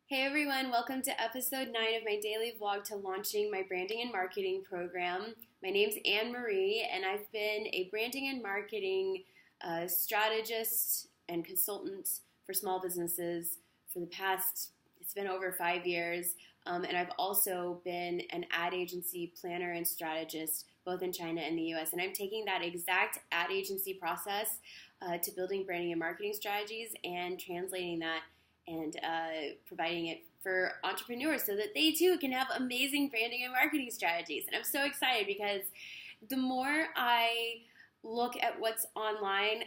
Hey everyone, welcome to episode 9 of my daily vlog to launching my branding and marketing program. My name's Anne Marie, and I've been a branding and marketing strategist and consultant for small businesses for the past, it's been over 5 years. And I've also been an ad agency planner and strategist both in China and the US. And I'm taking that exact ad agency process to building branding and marketing strategies and translating that and providing it for entrepreneurs so that they too can have amazing branding and marketing strategies. And I'm so excited because the more I look at what's online,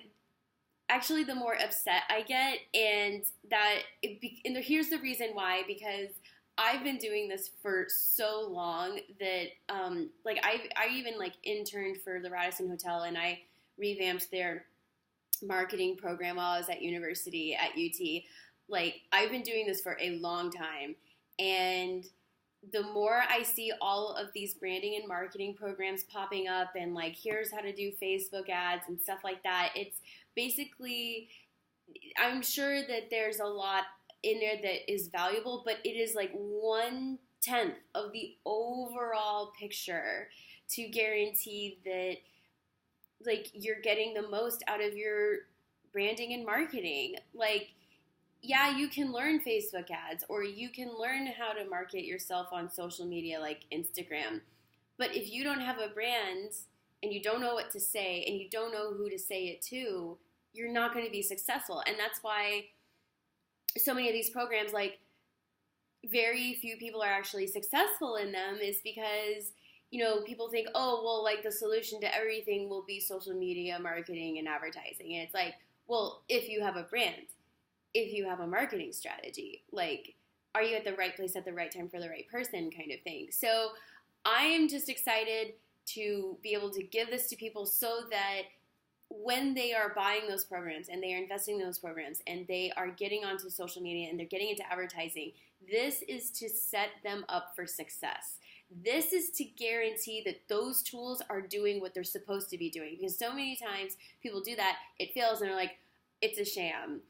actually the more upset I get. And here's the reason why, because I've been doing this for so long that I even interned for the Radisson Hotel, and I revamped their marketing program while I was at university at UT. I've been doing this for a long time, and the more I see all of these branding and marketing programs popping up and here's how to do Facebook ads and stuff like that, it's basically, I'm sure that there's a lot in there that is valuable, but it is 1/10 of the overall picture to guarantee that you're getting the most out of your branding and marketing. Yeah, you can learn Facebook ads, or you can learn how to market yourself on social media like Instagram. But if you don't have a brand and you don't know what to say and you don't know who to say it to, you're not going to be successful. And that's why so many of these programs, very few people are actually successful in them, is because, people think, oh, well, the solution to everything will be social media marketing and advertising. And it's well, if you have a brand, if you have a marketing strategy, are you at the right place at the right time for the right person kind of thing. So I am just excited to be able to give this to people so that when they are buying those programs and they are investing in those programs and they are getting onto social media and they're getting into advertising, this is to set them up for success. This is to guarantee that those tools are doing what they're supposed to be doing. Because so many times people do that, it fails, and they're like, it's a sham.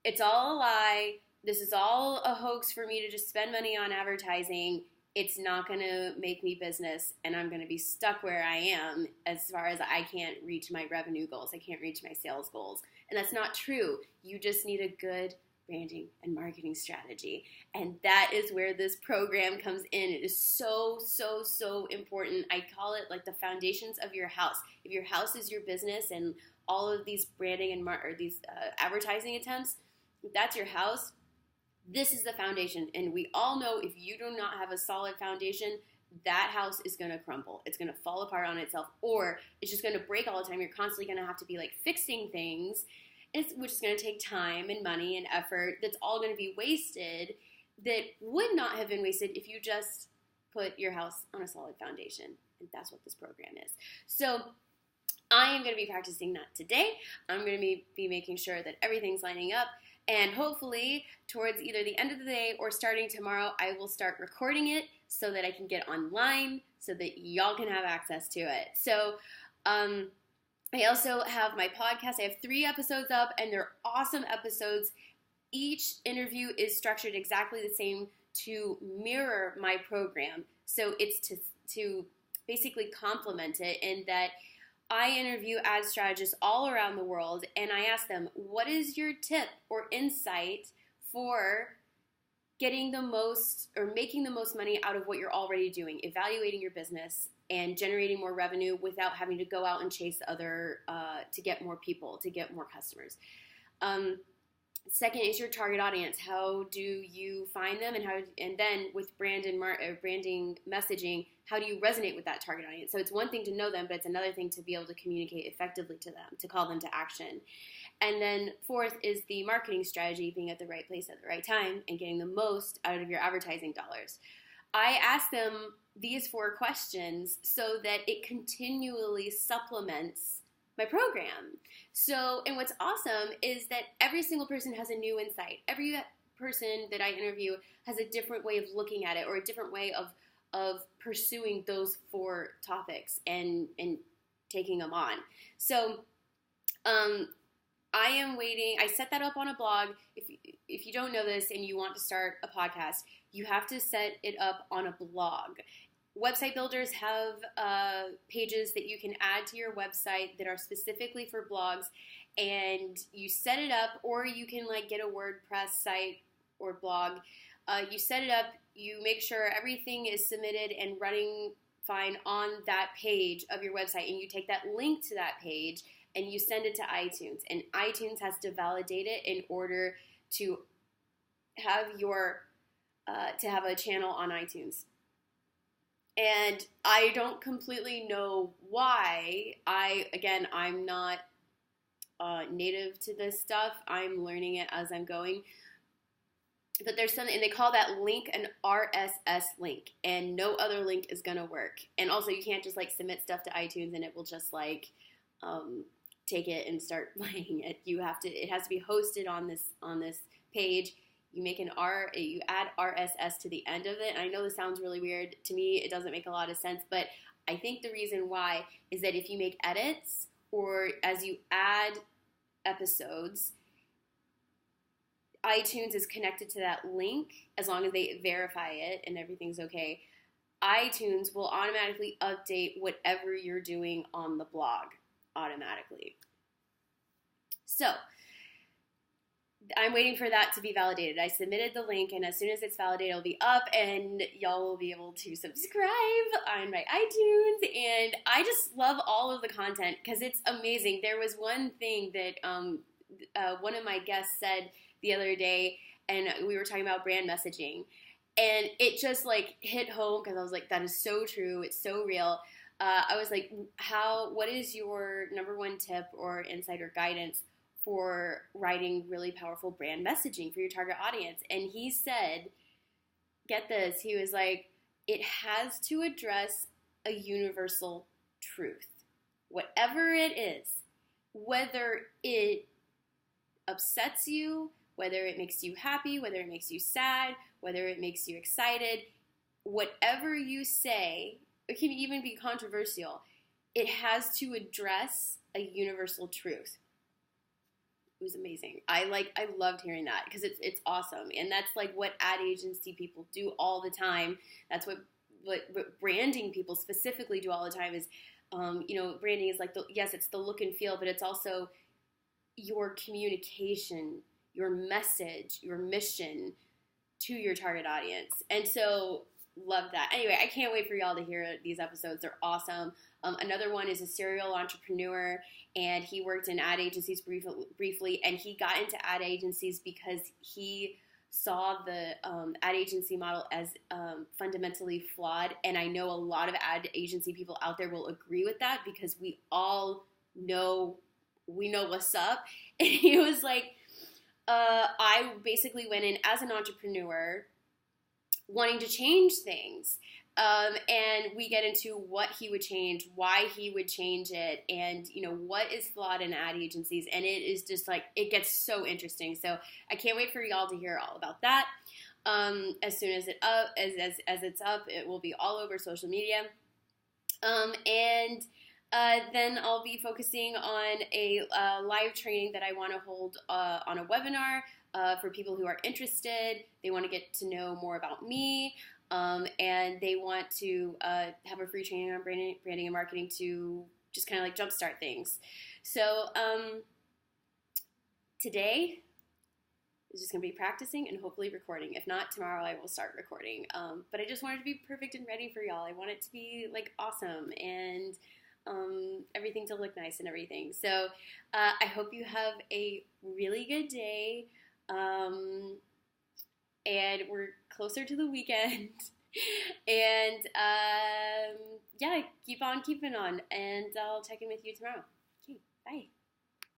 It's all a lie. This is all a hoax for me to just spend money on advertising. It's not going to make me business, and I'm going to be stuck where I am as far as I can't reach my revenue goals. I can't reach my sales goals. And that's not true. You just need a good branding and marketing strategy. And that is where this program comes in. It is so, so, so important. I call it the foundations of your house. If your house is your business and all of these branding and these advertising attempts, if that's your house, this is the foundation. And we all know if you do not have a solid foundation, that house is going to crumble. It's going to fall apart on itself, or it's just going to break all the time. You're constantly going to have to be fixing things, which is going to take time and money and effort. That's all going to be wasted, that would not have been wasted if you just put your house on a solid foundation. And that's what this program is. So I am going to be practicing that today. I'm going to be making sure that everything's lining up. And hopefully, towards either the end of the day or starting tomorrow, I will start recording it so that I can get online so that y'all can have access to it. So I also have my podcast. I have 3 episodes up, and they're awesome episodes. Each interview is structured exactly the same to mirror my program. So it's to basically complement it, in that I interview ad strategists all around the world, and I ask them, what is your tip or insight for getting the most or making the most money out of what you're already doing, evaluating your business and generating more revenue without having to go out and chase to get more people, to get more customers. Second is your target audience. How do you find them, and then with branding messaging, how do you resonate with that target audience? So it's one thing to know them, but it's another thing to be able to communicate effectively to them, to call them to action. And then 4th is the marketing strategy, being at the right place at the right time and getting the most out of your advertising dollars. I ask them these 4 questions so that it continually supplements my program. So, and what's awesome is that every single person has a new insight. Every person that I interview has a different way of looking at it, or a different way of pursuing those 4 topics and taking them on. So I am waiting. I set that up on a blog. if you don't know this and you want to start a podcast, you have to set it up on a blog. Website builders have pages that you can add to your website that are specifically for blogs, and you set it up, or you can like get a WordPress site or blog. You set it up, you make sure everything is submitted and running fine on that page of your website, and you take that link to that page and you send it to iTunes, and iTunes has to validate it in order to have your to have a channel on iTunes. And I don't completely know why. I'm not native to this stuff. I'm learning it as I'm going. But there's something, and they call that link an RSS link, and no other link is gonna work. And also, you can't just like submit stuff to iTunes and it will just like take it and start playing it. It has to be hosted on this page. You add RSS to the end of it. And I know this sounds really weird. To me, it doesn't make a lot of sense, but I think the reason why is that if you make edits or as you add episodes, iTunes is connected to that link as long as they verify it and everything's okay. iTunes will automatically update whatever you're doing on the blog automatically. So I'm waiting for that to be validated. I submitted the link, and as soon as it's validated, it'll be up, and y'all will be able to subscribe on my iTunes. And I just love all of the content because it's amazing. There was one thing that one of my guests said the other day, and we were talking about brand messaging, and it just like hit home because I was like, that is so true. It's so real. I was like, what is your number one tip or insight or guidance for writing really powerful brand messaging for your target audience? And he said, get this, he was like, it has to address a universal truth. Whatever it is, whether it upsets you, whether it makes you happy, whether it makes you sad, whether it makes you excited, whatever you say, it can even be controversial, it has to address a universal truth. It was amazing. I loved hearing that because it's awesome. And that's like what ad agency people do all the time. That's what branding people specifically do all the time is, branding is like, it's the look and feel, but it's also your communication, your message, your mission to your target audience. And so love that. Anyway, I can't wait for y'all to hear these episodes. They're awesome. Another one is a serial entrepreneur, and he worked in ad agencies briefly, and he got into ad agencies because he saw the ad agency model as fundamentally flawed. And I know a lot of ad agency people out there will agree with that because we all know what's up. And he was like, I basically went in as an entrepreneur wanting to change things. And we get into what he would change, why he would change it, and, what is flawed in ad agencies. And it is just like, it gets so interesting. So I can't wait for y'all to hear all about that. As soon as it's up, it will be all over social media. And then I'll be focusing on a live training that I want to hold on a webinar for people who are interested. They want to get to know more about me, and they want to have a free training on branding and marketing to just kind of like jumpstart things. So today is just going to be practicing and hopefully recording. If not, tomorrow I will start recording. But I just wanted to be perfect and ready for y'all. I want it to be like awesome and everything to look nice and everything. So I hope you have a really good day. And we're closer to the weekend. And keep on keeping on. And I'll check in with you tomorrow. Okay, bye.